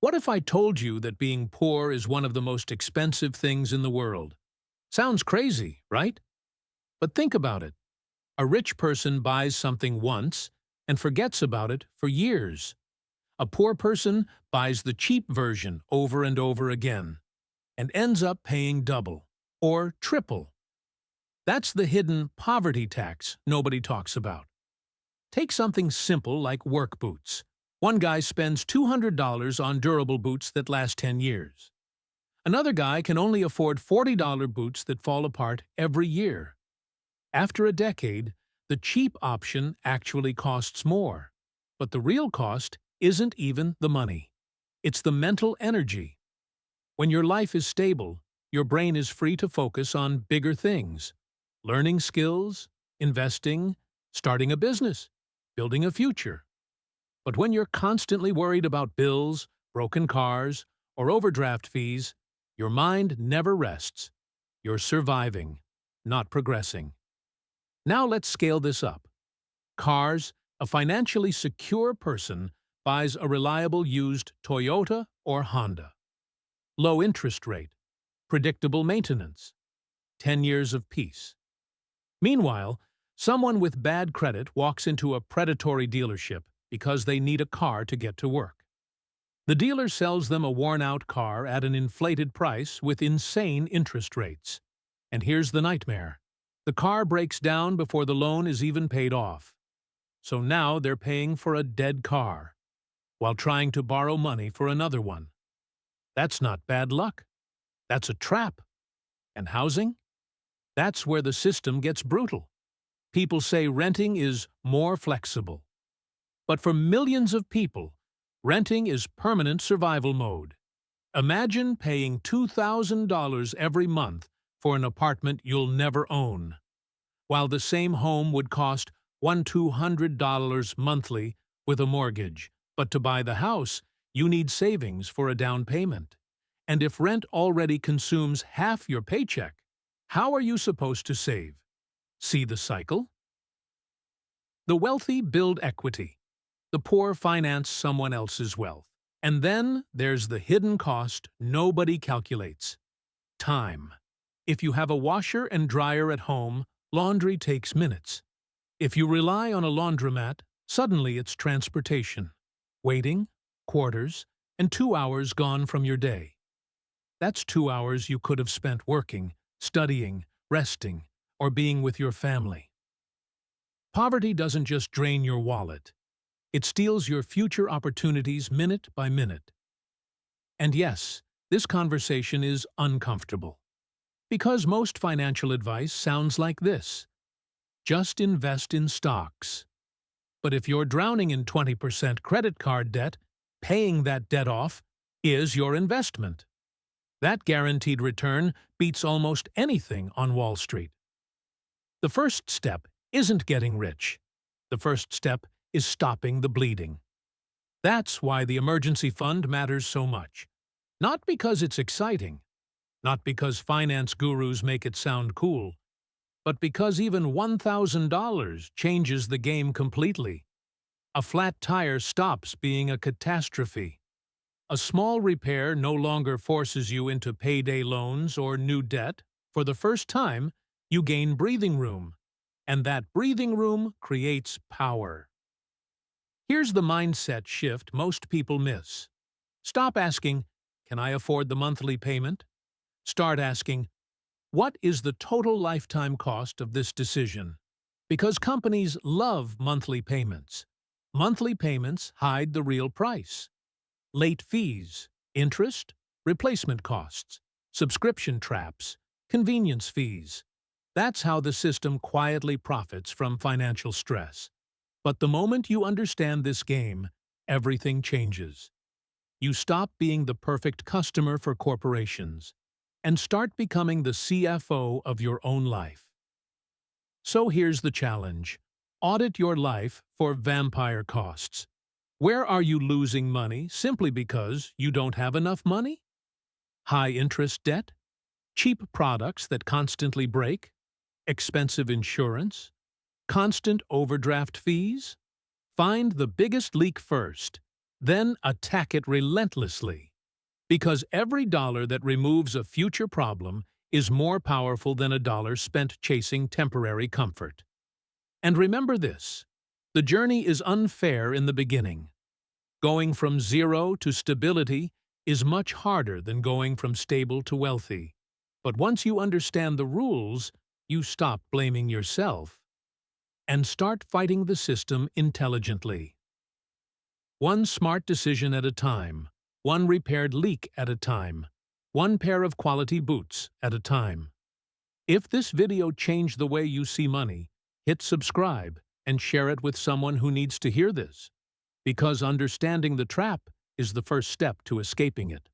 What if I told you that being poor is one of the most expensive things in the world? Sounds crazy, right? But think about it. A rich person buys something once and forgets about it for years. A poor person buys the cheap version over and over again and ends up paying double or triple. That's the hidden poverty tax nobody talks about. Take something simple like work boots. One guy spends $200 on durable boots that last 10 years. Another guy can only afford $40 boots that fall apart every year. After a decade, the cheap option actually costs more. But the real cost isn't even the money. It's the mental energy. When your life is stable, your brain is free to focus on bigger things. Learning skills, investing, starting a business, building a future. But when you're constantly worried about bills, broken cars, or overdraft fees, your mind never rests. You're surviving, not progressing. Now let's scale this up. Cars, a financially secure person buys a reliable used Toyota or Honda. Low interest rate, predictable maintenance, 10 years of peace. Meanwhile, someone with bad credit walks into a predatory dealership because they need a car to get to work. The dealer sells them a worn-out car at an inflated price with insane interest rates. And here's the nightmare. The car breaks down before the loan is even paid off. So now they're paying for a dead car, while trying to borrow money for another one. That's not bad luck. That's a trap. And housing? That's where the system gets brutal. People say renting is more flexible. But for millions of people, renting is permanent survival mode. Imagine paying $2,000 every month for an apartment you'll never own, while the same home would cost $200 monthly with a mortgage. But to buy the house, you need savings for a down payment. And if rent already consumes half your paycheck, how are you supposed to save? See the cycle? The wealthy build equity. The poor finance someone else's wealth. And then there's the hidden cost nobody calculates. Time. If you have a washer and dryer at home, laundry takes minutes. If you rely on a laundromat, suddenly it's transportation, waiting, quarters, and 2 hours gone from your day. That's 2 hours you could have spent working, studying, resting, or being with your family. Poverty doesn't just drain your wallet. It steals your future opportunities minute by minute. And yes, this conversation is uncomfortable. Because most financial advice sounds like this. Just invest in stocks. But if you're drowning in 20% credit card debt, paying that debt off is your investment. That guaranteed return beats almost anything on Wall Street. The first step isn't getting rich. The first step is stopping the bleeding. That's why the emergency fund matters so much. Not because it's exciting, not because finance gurus make it sound cool, but because even $1,000 changes the game completely. A flat tire stops being a catastrophe. A small repair no longer forces you into payday loans or new debt. For the first time, you gain breathing room, and that breathing room creates power. Here's the mindset shift most people miss. Stop asking, "Can I afford the monthly payment?" Start asking, "What is the total lifetime cost of this decision?" Because companies love monthly payments. Monthly payments hide the real price. Late fees, interest, replacement costs, subscription traps, convenience fees. That's how the system quietly profits from financial stress. But the moment you understand this game, everything changes. You stop being the perfect customer for corporations and start becoming the CFO of your own life. So here's the challenge. Audit your life for vampire costs. Where are you losing money simply because you don't have enough money? High interest debt? Cheap products that constantly break? Expensive insurance? Constant overdraft fees? Find the biggest leak first. Then attack it relentlessly. Because every dollar that removes a future problem is more powerful than a dollar spent chasing temporary comfort. And remember this, the journey is unfair in the beginning. Going from zero to stability is much harder than going from stable to wealthy. But once you understand the rules, you stop blaming yourself and start fighting the system intelligently. One smart decision at a time, one repaired leak at a time, one pair of quality boots at a time. If this video changed the way you see money, hit subscribe and share it with someone who needs to hear this, because understanding the trap is the first step to escaping it.